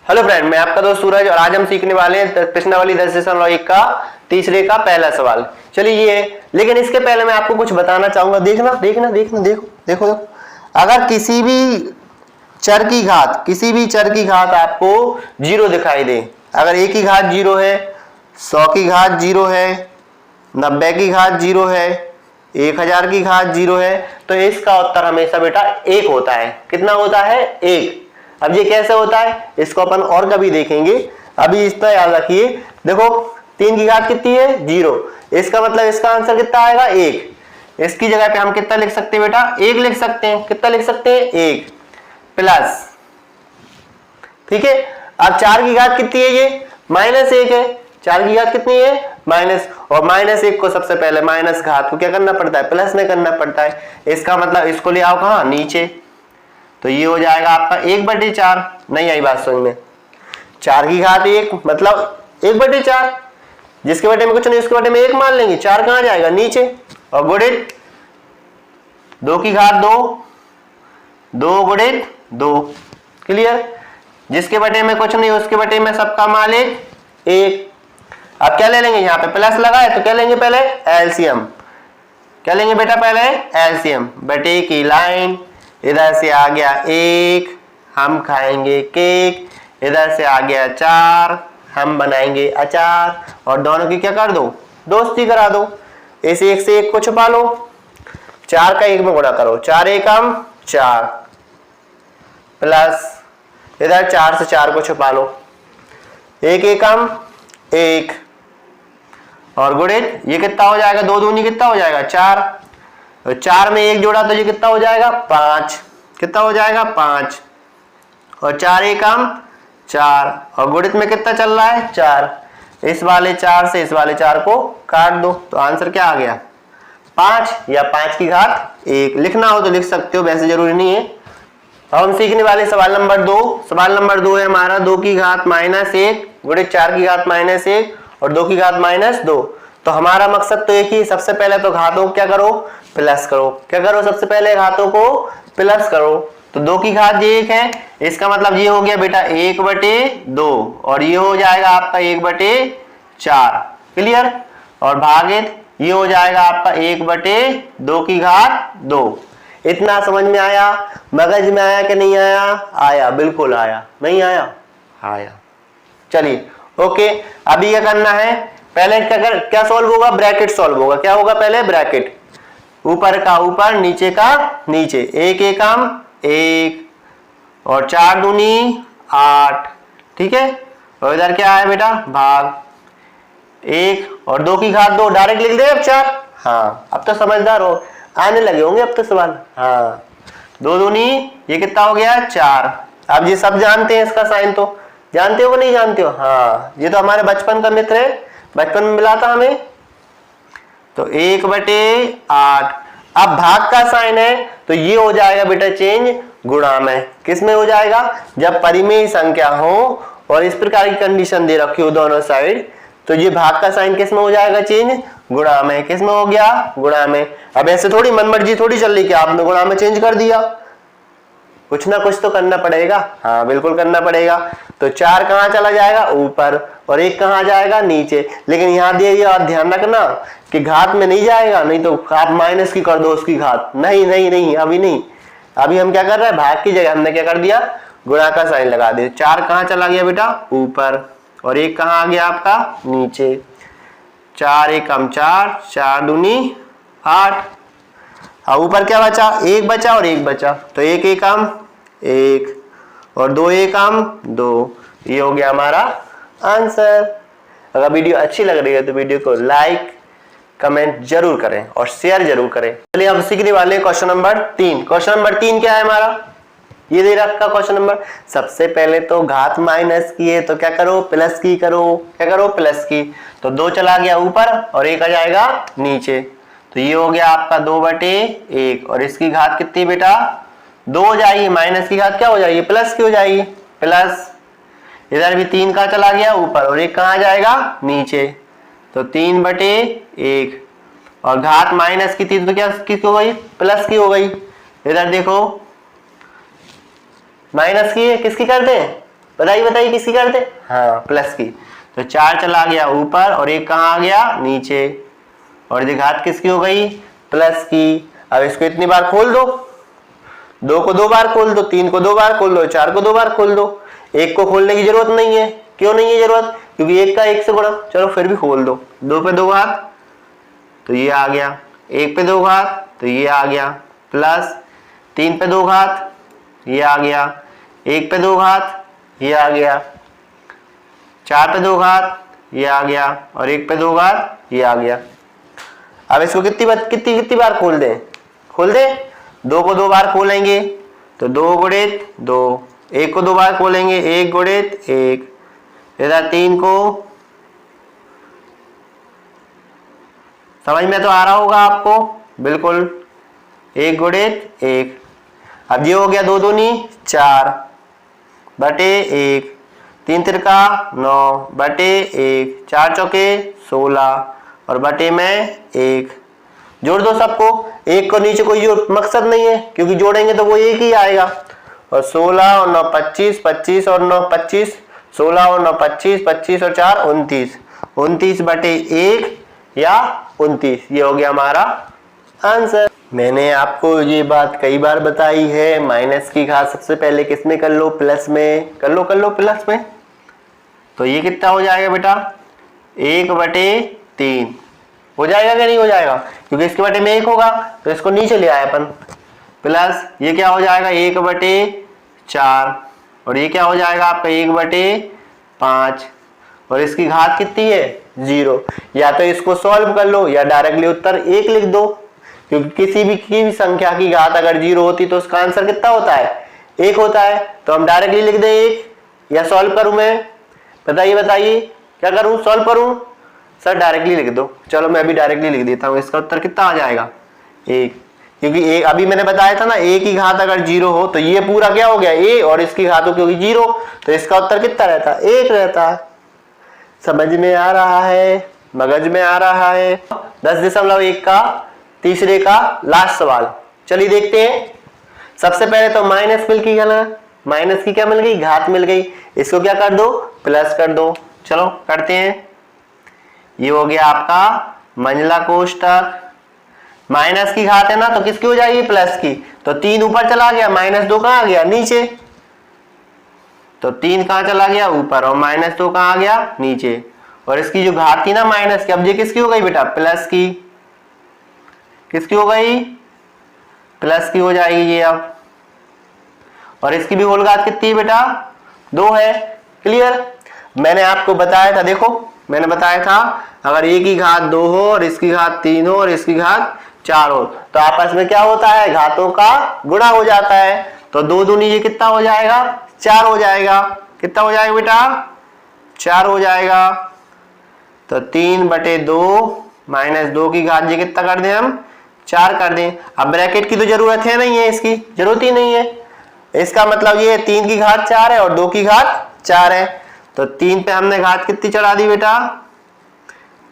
Hello friend, मैं आपका दोस्त सूरज और आज हम सीखने वाले हैं प्रश्नावली 10.1 का तीसरे का पहला सवाल। चलिए ये, लेकिन इसके पहले मैं आपको कुछ बताना चाहूंगा। देखना देखना देखना देखो देखो, अगर किसी भी चर की घात आपको जीरो दिखाई दे, अगर एक की घात जीरो है, 100 की घात जीरो है, 90 की घात जीरो है, 1000 की घात जीरो है, तो इसका उत्तर हमेशा बेटा एक होता है। कितना होता है? एक। अब ये कैसे होता है इसको अपन और कभी देखेंगे, अभी इतना याद रखिए। देखो 3 की घात कितनी है? जीरो। इसका मतलब इसका आंसर कितना आएगा? एक। इसकी जगह पे हम कितना लिख सकते हैं बेटा? एक लिख सकते हैं। कितना लिख सकते हैं? एक प्लस, ठीक है। अब 4 की घात कितनी है? ये -1 है। 4 की घात कितनी है? माइनस, और -1 को सबसे पहले माइनस घात को क्या करना पड़ता है? प्लस में करना पड़ता है। इसका मतलब इसको ले आओ कहां? नीचे। तो ये हो जाएगा आपका 1/4। नहीं आई बात समझ में? 4 की घात 1 मतलब 1/4। जिसके बटे में कुछ नहीं उसके बटे में 1 मान लेंगे। 4 कहां जाएगा? नीचे। और गुणित 2 की घात 2, 2 गुणित 2। क्लियर? जिसके बटे में कुछ नहीं उसके बटे में सबका मान 1। अब क्या ले लेंगे? यहाँ पे प्लस लगा है तो क्या लेंगे? पहले एलसीएम। क्या लेंगे बेटा? पहले एलसीएम। बटे की लाइन, इधर से आ गया 1, हम खाएंगे केक। इधर से आ गया 4, हम बनाएंगे अचार। और दोनों की क्या कर दो? दोस्ती करा दो। इस 1 से 1 को छुपा लो, 4 का 1 में गुणा करो। 4 एकम 4 प्लस इधर 4 से 4 को छुपा लो, 1 एकम 1 और गुणित ये कितना हो जाएगा? 2 दूनी कितना हो जाएगा? 4। तो 4 में 1 जोड़ा तो ये कितना हो जाएगा? 5। कितना हो जाएगा? 5। और 4 एकम 4 और गुणित में कितना चल रहा है? 4। इस वाले 4 से इस वाले 4 को काट दो तो आंसर क्या आ गया? 5 या 5 की घात 1। लिखना हो तो लिख सकते हो, वैसे जरूरी नहीं है। अब हम सीखने वाले सवाल नंबर 2। सवाल नंबर 2 है हमारा 2 की घात -1 गुणित 4 की घात -1 और 2 की घात -2। तो हमारा मकसद तो एक ही, सबसे पहले तो घातों को क्या करो? प्लस करो। क्या करो? सबसे पहले घातों को प्लस करो। तो 2 की घात 1 है, इसका मतलब ये हो गया बेटा 1/2 और ये हो जाएगा आपका 1/4। क्लियर? और भागित ये हो जाएगा आपका 1/2 की घात 2। इतना समझ में आया? मगज में आया कि नहीं आया? आया, बिल्कुल आया। नहीं आया? आया। चलिए ओके, अभी क्या करना है? पहले क्या सॉल्व होगा? ब्रैकेट सॉल्व होगा। क्या होगा? पहले ब्रैकेट, ऊपर का ऊपर नीचे का नीचे। 1 एकम 1 और 4 दूनी 8। ठीक है? और इधर क्या है बेटा? भाग 1 और 2 की घात 2 डायरेक्ट लिख दे अब 4। हाँ अब तो समझदार हो, आने लगे होंगे अब तो सवाल। हाँ 2 दूनी ये कितना हो गया? 4। अब ये सब जानते हैं, इसका साइन तो जानते हो कि नहीं जानते हो? हाँ ये तो हमारे बचपन का मित्र है, बचपन में मिला था हमें। तो 1/8। अब भाग का साइन है तो ये हो जाएगा बेटा चेंज गुणा में। किस में हो जाएगा? जब परिमेय संख्या हो और इस प्रकार की कंडीशन दे रखी हो दोनों साइड, तो ये भाग का साइन किस में हो जाएगा? चेंज गुणा में। किस में हो गया? गुणा में। अब ऐसे थोड़ी मनमर्जी थोड़ी चल रही कि आपने गुणा में चेंज कर दिया, कुछ ना कुछ तो करना पड़ेगा। हाँ बिल्कुल करना पड़ेगा। तो 4 कहां चला जाएगा? ऊपर, और 1 कहां जाएगा? नीचे। लेकिन यहां दे दिया, ध्यान रखना कि घात में नहीं जाएगा, नहीं तो आप माइनस की कर दो उसकी घात। नहीं नहीं नहीं, अभी नहीं। अभी हम क्या कर रहे हैं? भाग की जगह हमने क्या कर दिया? गुणा का साइन लगा दिया। 4 कहां चला गया बेटा? ऊपर, और 1 कहां आ गया आपका? नीचे। 4 एकम 4, 4 दूनी 8। हाँ ऊपर क्या बचा? 1 बचा और 1 बचा, तो 1 एकम 1 और 2 एकम 2। ये हो गया हमारा आंसर। अगर वीडियो अच्छी लग रही है तो वीडियो को लाइक कमेंट जरूर करें और शेयर जरूर करें। चलिए हम सीखने वाले हैं क्वेश्चन नंबर 3। क्वेश्चन नंबर 3 क्या है हमारा? ये दे रखा क्वेश्चन नंबर। सबसे पहले तो घात माइनस की है तो क्या करो? प्लस की करो। क्या करो? प्लस की। तो 2 चला गया ऊपर और 1 आ जाएगा नीचे। तो ये हो गया आपका 2/1 और इसकी घात कितनी बेटा? 2 हो जाएगी। माइनस की घात क्या हो जाएगी? प्लस की हो जाएगी। प्लस इधर भी 3 का चला गया ऊपर और 1 कहां जाएगा? नीचे। तो 3/1 और घात माइनस की थी तो क्या किसकी हो गई? प्लस की हो गई। इधर देखो माइनस की है, किसकी कर दें? बताइए किसकी करते? हाँ प्लस की। तो 4 चला गया ऊपर और 1 कहाँ आ गया? नीचे। और घात किसकी हो गई? प्लस की। अब इसको इतनी बार खोल दो, 2 को 2 बार खोल दो, 3 को 2 बार खोल दो, 4 को 2 बार खोल दो। 1 को खोलने की जरूरत नहीं है। क्यों नहीं है जरूरत? क्योंकि 1 का 1 से गुणा। चलो फिर भी खोल दो। 2 पे 2 घात तो ये आ गया, 1 पे 2 घात तो ये आ गया, प्लस 3 पे 2 घात ये आ गया, 1 पे 2 घात ये आ गया, 4 पे 2 घात ये आ गया और 1 पे 2 घात ये आ गया। अब इसको कितनी बार खोल दें? 2 को 2 बार खोलेंगे तो 2 गुणित 2, 1 को 2 बार खोलेंगे 1 गुणित 1, इधर 3 को। समझ में तो आ रहा होगा आपको? बिल्कुल, 1 गुणित 1। अब ये हो गया 2 दूनी 4 बटे 1, 3 तिरका 9 बटे 1, 4 चौके 16 और बटे में 1। जोड़ दो सबको, 1 को नीचे कोई मकसद नहीं है क्योंकि जोड़ेंगे तो वो 1 ही आएगा। और 16 और 9 25, 25 और 9 25, 16 और 9 25, 25 और 4 29, 29 बटे 1 या 29। ये हो गया हमारा आंसर। मैंने आपको ये बात कई बार बताई है, माइनस की घात सबसे पहले किस में कर लो? प्लस में कर लो प्लस में। तो ये कितना हो जाएगा बेटा? 1 बटे 3 हो जाएगा क्या नहीं हो जाएगा? क्योंकि इसके बटे में 1 होगा तो इसको नीचे ले आए अपन, प्लस ये क्या हो जाएगा? 1 बटे 4 और ये क्या हो जाएगा आपका? 1 बटे 5 और इसकी घात कितनी है? 0। या तो इसको सॉल्व कर लो या डायरेक्टली उत्तर 1 लिख दो, क्योंकि किसी भी संख्या की घात अगर 0 होती तो उसका आंसर कितना होता है? 1 होता है। तो हम डायरेक्टली लिख दें 1 या सॉल्व करूं मैं? बताइए क्या करूं? सॉल्व करूं? सर डायरेक्टली लिख दो। चलो मैं अभी डायरेक्टली लिख देता हूं। इसका उत्तर कितना आ जाएगा? 1, क्योंकि 1 अभी मैंने बताया था ना, 1 की घात अगर 0 हो तो ये पूरा क्या हो गया? a और इसकी घात हो क्योंकि 0 तो इसका उत्तर कितना रहता है? 1 रहता है। समझ में आ रहा है? मगज में आ रहा है? 10.1 का तीसरे का लास्ट सवाल। चलिए देखते हैं। सबसे पहले तो माइनस मिल गई, माइनस की क्या मिल गई? घात मिल गई। इसको क्या कर दो? प्लस कर दो। चलो करते हैं। ये हो गया आपका मंझला कोष्ठक। माइनस की घात है ना तो किसकी हो जाएगी? प्लस की। तो 3 ऊपर चला गया, -2 कहां आ गया? नीचे। तो 3 कहां चला गया? ऊपर। और -2 कहां आ गया? नीचे। और इसकी जो घात थी ना माइनस की, अब ये किसकी हो गई बेटा? प्लस की। किसकी हो गई? प्लस की हो जाएगी ये अब। और इसकी भी होल घात कितनी है बेटा? 2 है। क्लियर? मैंने आपको बताया था, देखो मैंने बताया था अगर a की घात 2 हो और इसकी घात 3 हो और इसकी घात 4 हो तो आपस में क्या होता है? घातों का गुणा हो जाता है। तो 2 दूनी ये कितना हो जाएगा? 4 हो जाएगा। कितना हो जाएगा बेटा? 4 हो जाएगा। तो 3 बटे 2 -2 की घात ये कितना कर दें हम? 4 कर दें। अब ब्रैकेट की तो जरूरत है नहीं है, इसकी जरूरत ही नहीं है। इसका मतलब ये 3 की घात 4 है और 2 की घात 4 है। तो 3 पे हमने घात कितनी चढ़ा दी बेटा?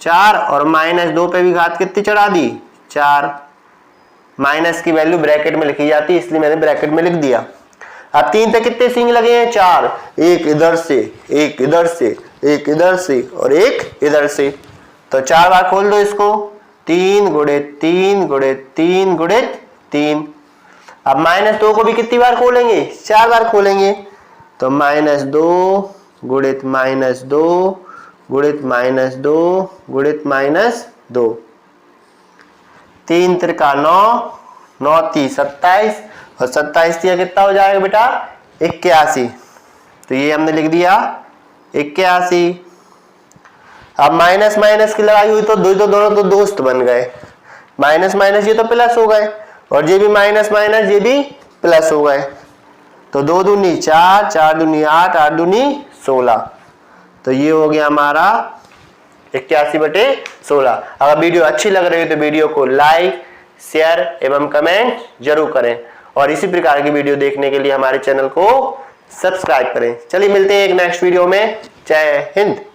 4 और -2 पे भी घात कितनी चढ़ा दी? 4। माइनस की वैल्यू ब्रैकेट में लिखी जाती है इसलिए मैंने ब्रैकेट में लिख दिया। अब 3 पे कितने सिंग लगे हैं? 4। एक इधर से, एक इधर से, एक इधर से और एक इधर से। तो 4 बार खोल दो इसको। 3 गुणित 3 गुणित 3 गुणित 3। अब -2 को भी कितनी बार खोलेंगे? 4 बार खोलेंगे। तो -2 गुणित -2 गुणित -2 गुणित -2। 3 त्रिका 9, 9 × 27 और 27 कितना हो जाएगा बेटा? 81। तो ये हमने लिख दिया 81। अब माइनस माइनस की लड़ाई हुई तो दोनों तो दोस्त बन गए। माइनस माइनस ये तो प्लस हो गए और ये भी माइनस माइनस ये भी प्लस हो गए। तो 2 दूनी 4, 4 दूनी 8, 8 दूनी 16। तो ये हो गया हमारा 81/16। अगर वीडियो अच्छी लग रही है तो वीडियो को लाइक, शेयर एवं कमेंट जरूर करें और इसी प्रकार की वीडियो देखने के लिए हमारे चैनल को सब्सक्राइब करें। चलिए मिलते हैं एक नेक्स्ट वीडियो में। जय हिंद।